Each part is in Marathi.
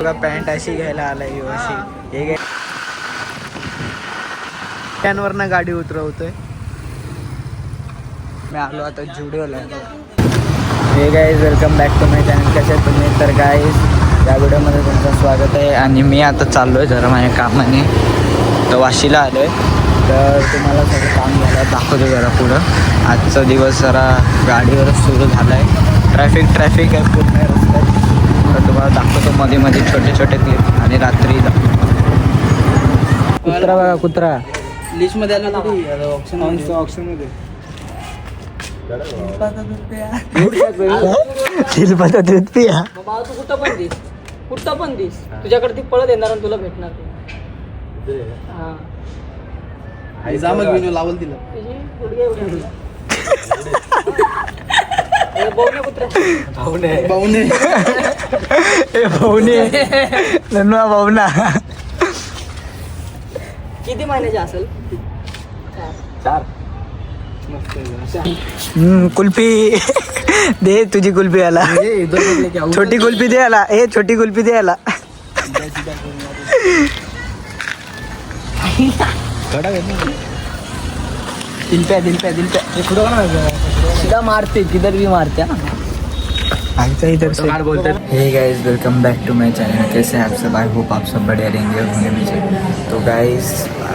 बघा पॅन्ट अशी घ्यायला आलाय अशी. हे घ्या स्टँडवरनं गाडी उतरवतोय. मी आलो आता जुडिओला. Hey guys welcome back to my channel. कसे तुम्ही? तर गाईज या व्हिडिओमध्ये तुमचं स्वागत आहे. आणि मी आता चाललो आहे जरा माझ्या कामाने तर वाशीला आलो आहे. तर तुम्हाला सगळं काम घ्यायला दाखवतो जरा पुढं. आजचा दिवस जरा गाडीवरच सुरू झाला आहे. ट्रॅफिक आहे पूर्ण रस्त्यात. तर तुम्हाला दाखवतो मध्ये मध्ये छोटे छोटे क्लिप. आणि रात्री कुत्रा बघा कुत्रा लिस्टमध्ये आला ऑप्शनमध्ये शिल्पाचा दूध पिया. बाबा तू कुठं पण दिस तुझ्याकडे ती पळत येणार आणि तुला भेटणार. जा मग विनू लावल तिला भावना किती महिन्याची असेल? 4. कुल्फी दे तुझी कुल्फी आला. छोटी कुल्फी दे आला. छोटी कुल्फी दे आला. दिल पे सीधा मारते किधर भी मारते ना. इधर से hey guys welcome back to my channel. कैसे हैं आप सब? आई होप आप सब बढ़िया रहेंगे होंगे पीछे. तो गाइस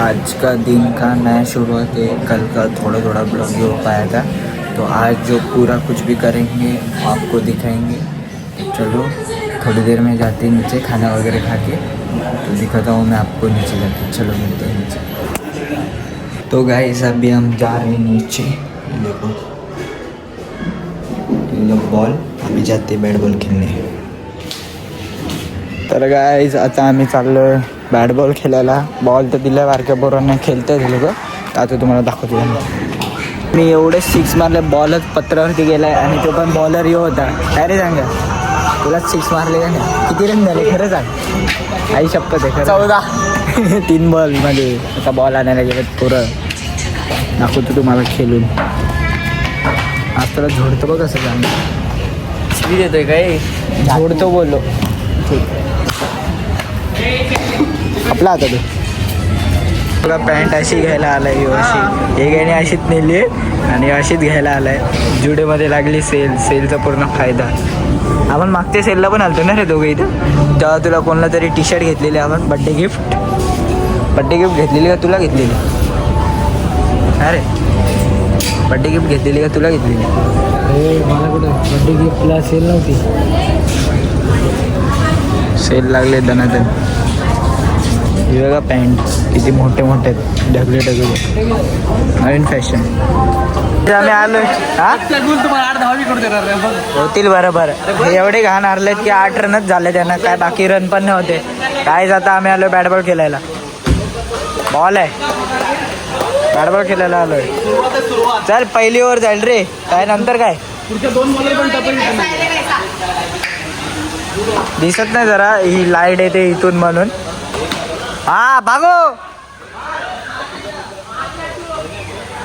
आज का दिन का नया शुरुआत है. कल का थोड़ा ब्लॉग ही हो पाया था. तो आज जो पूरा कुछ भी करेंगे आपको दिखाएंगे. तो चलो थोड़ी देर में जाते हैं नीचे खाना वगैरह खा के. तो दिखाता हूँ मैं आपको नीचे जाके. चलो मिलते हैं नीचे. तो गाइस अभी हम जा रहे हैं नीचे. देखो लोग बॉल आम्ही जाते बॅट बॉल खेळणे. तर गाइस आता आम्ही चाललो बॅट बॉल खेळायला. बॉल तर दिला बारक्या पोरांना खेळता येते लोक. आता तुम्हाला दाखवतो. मी एवढे 6 मारले. बॉलच पत्रावरती गेलाय आणि तो पण बॉलर यो होता. काय रे सांगा तुला 6 मारले का नाही? किती रन झाले खरं सांग. आई शपथ आहे 14. 3 बॉलमध्ये. आता बॉल आणायला गेलं पोरं. दाखवतो तुम्हाला खेळून. आज तुला झोडतो बघ कसं सांग. शिवी देतोय काय? झोडतो बोललो. आपला आता तुला पॅन्ट अशी घ्यायला आलाय अशी. हे गाणी अशीच नेली आहे आणि अशीच घ्यायला आलाय. जुडेमध्ये लागली सेलचा पूर्ण फायदा. आपण मागच्या सेलला पण आलतो ना रे दोघं इथं. तेव्हा तुला कोणाला तरी टी शर्ट घेतलेली आपण बड्डे गिफ्ट घेतलेली का तुला घेतलेली? अरे बड्डे गिफ्ट घेतलेली का तुला घेतलेली? मला कुठं बड्डे गिफ्टला सेल नव्हती. सेल लागले दनादन. हे बघा पॅन्ट किती मोठे ढगले नवीन फॅशन. आम्ही आलोय. होतील बरोबर. एवढे घाण हारलेत की 8 रनच झाले त्यांना. काय बाकी रन पण नव्हते. काय आता आम्ही आलोय बॅट बॉल खेळायला. बॉल आहे बॅट बॉल खेळायला आलोय. चल पहिली ओव्हर जाईल रे. काय नंतर काय दिसत नाही जरा ही लाईट येते इथून म्हणून. हा भागो.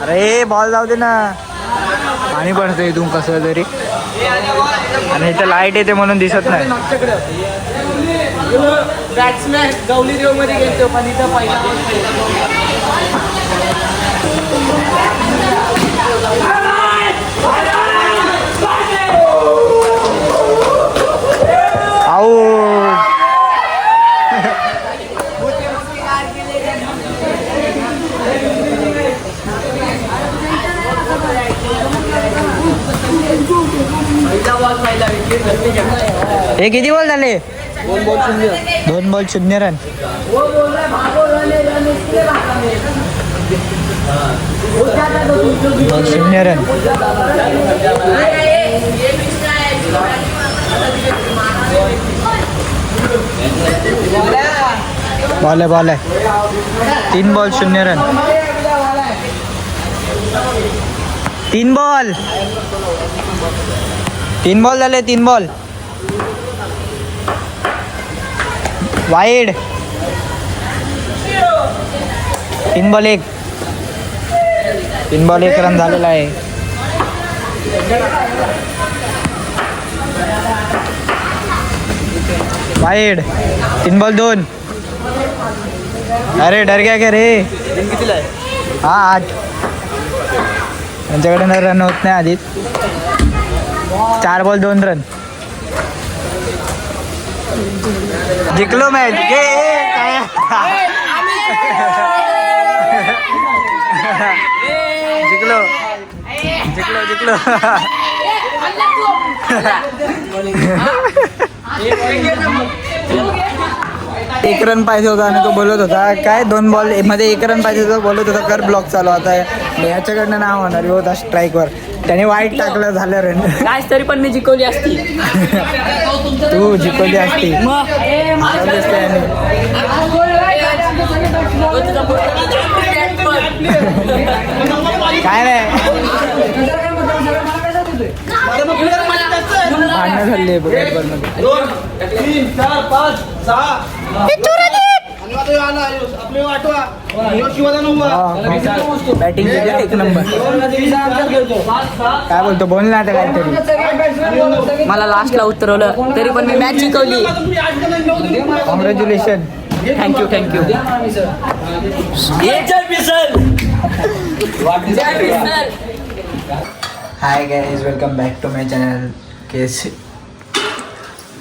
अरे बॉल जाऊ दे ना. पाणी पडतं इथून कसं तरी. आणि इथं लाईट येते म्हणून दिसत नाही. बॅट्समॅन गवली देव मध्ये गेलतो पण इथं पहिला हे किती बॉल झाले? 2 बॉल 0 रन. 0 रन. बॉल आहे 3 बॉल 0 रन. 3 बॉल झाले. 3 बॉल वाईड. 3 बॉल 1 रन झालेला आहे. Wide 3 ball 2. अरे डर गया क्या रे. कितीला आहे? हा 8. त्यांच्याकडे रन होत नाही आधीच. 4 बॉल 2 रन. जिंकलो मॅच. जिंकलो जिंकलो जिंकलो. 1 रन पाहिजे होता आणि तो बोलत होता काय 2 बॉल मध्ये 1 रन पाहिजे होता. बोलत होता कर ब्लॉक चालू आता याच्याकडनं नाव होणार होता स्ट्राईकवर. त्याने वाईट टाकलं झालं रन. काय तरी पण मी जिंकवली असती. तू जिंकवली असती. काय नाही भांडणं झाली बॅटिंग 1 नंबर. काय बोलतो बोल ना आता काहीतरी. मला लास्टला उतरवलं तरी पण मी मॅच जिंकवली. Congratulation. Thank you thank you. Hi guys welcome back to my channel. केस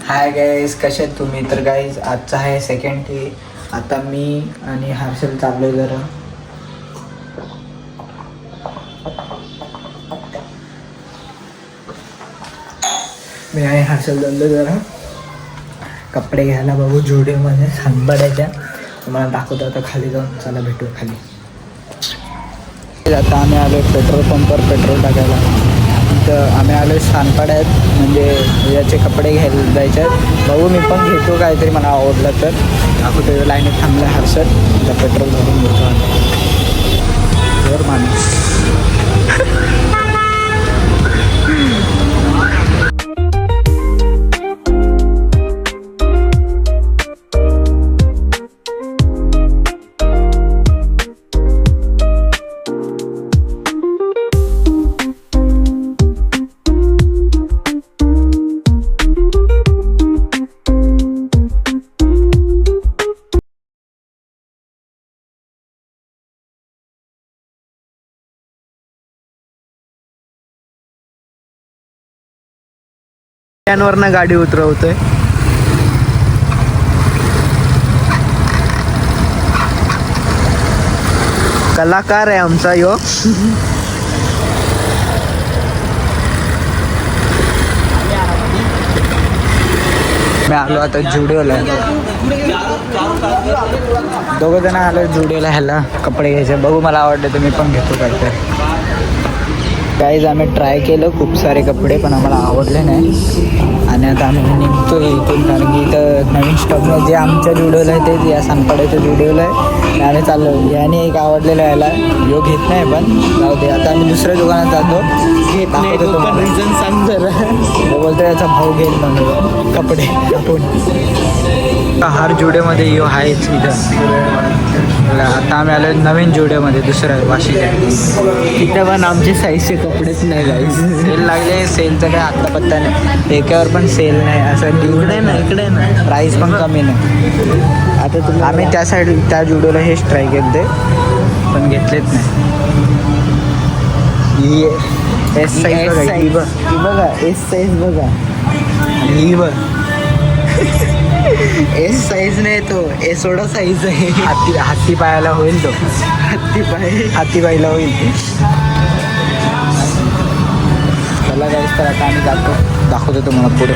हाय गाईज कसे आहेत तुम्ही. तर गाईज आजचा आहे सेकंड डे. आता मी आणि हर्षल चाललो जरा मी आणि हर्षल चाललो जरा कपडे घ्यायला बघू जुडिओमध्ये सांगबडायच्या. तुम्हाला दाखवतो आता खाली जाऊन. चला भेटू खाली. आता आम्ही आलो पेट्रोल पंपवर पेट्रोल टाकायला. तर आम्ही आलो सानपाड्यात म्हणजे याचे कपडे घ्यायला जायचे आहेत. बघू मी पण घेतो काहीतरी मला आवडलं तर. दाखवतो लाईनीत थांबलं हर्षद. तर पेट्रोल भरून घेतो वर माणूस. वरनं गाडी उतरवतोय. कलाकार आहे आमचा यो. मी आलो आता जुडिओला. दोघं जण आलो जुडिओला ह्याला कपडे घ्यायचे. बघू मला आवडले तर मी पण घेतो काहीतरी. गाईज आम्ही ट्राय केलं खूप सारे कपडे पण आम्हाला आवडले नाही. आणि आता आम्ही निघतो इथून कारण की इथं नवीन स्टॉक जे आमच्या जुडिओला आहे तेच या सानपाड्याच्या जुडिओला आहे. आम्ही चाललो. याने एक आवडलेला याला यो घेत नाही पण जाऊ दे. आता आम्ही दुसऱ्या दुकानात जातो. घेत नाही तो पण रिझन सांग जरा. बोलतो याचा भाऊ घेईल म्हणून कपडे आपण. हार जुडिओमध्ये यो आहेच इथं. आता आम्ही आलो नवीन जुडिओमध्ये दुसऱ्या वाशीच्या. तिथं पण आमचे साईजचे कपडेच नाही गाईज. सेल लागले. सेलचं काय आत्ता पत्ता नाही. एकावर पण सेल नाही असं इकडे ना इकडे ना. प्राईस पण कमी नाही. आता तुम्ही आम्ही त्या साईड त्या जुडिओला हेच ट्राय केले पण घेतलेच नाही. ही एस साईज बघा. एस साईज बघा. ही बघ एस साईज नाही तो एसोडा साईज आहे. हाती पायाला होईल तो. हाती पायाला होईल. चला गाईस तर आता आम्ही जातो. दाखवतो तुम्हाला पुढे.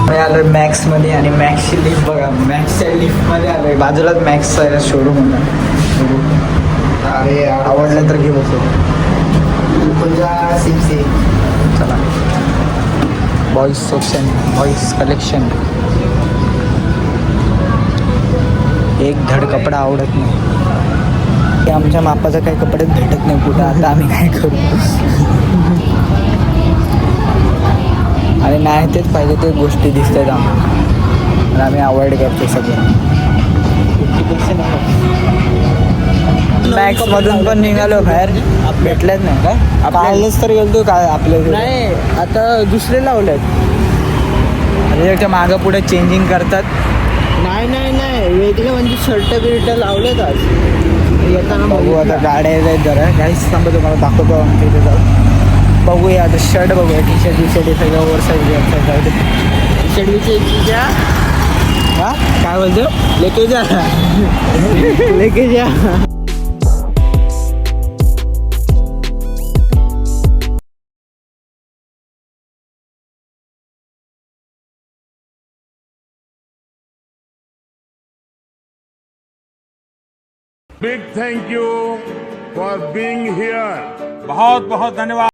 मी आलो मॅक्समध्ये आणि मॅक्सची लिफ्ट बघा. मॅक्सच्या लिफ्टमध्ये आलो आहे. बाजूलाच मॅक्सचा शोरूम होता. अरे आवडलं तर घेऊ सिमसे. चला बॉईज सेक्शन बॉईज कलेक्शन. एक धड कपडा आवडत नाही. ते आमच्या मापाचं काही कपडेच भेटत नाही कुठं. आता आम्ही काय करू. आणि नाही तेच पाहिजे ते गोष्टी दिसतात आम्हाला. आम्ही अवॉइड करतो सगळं. मॅक्समधून पण निघालो बाहेर. भेटलेच नाही काय. पाहिलेच तर गेलो काय आपल्या. नाही आता दुसरे लावलेत. त्याच्या मागं पुढे चेंजिंग करतात. नाही वेगळे म्हणजे शर्ट बिर्ट लावलेत आज येताना बघू आता गाड्या आहेत जरा काहीच थांबा तुम्हाला दाखवतो आमच्या इथे जाऊ. बघूया आता शर्ट बघूया टी शर्ट सगळं ओव्हर साईज जाऊ दे. शर्ट विषयी हा काय बोलतो लेके जा लेके जा. Big thank you for being here. बहुत बहुत धन्यवाद.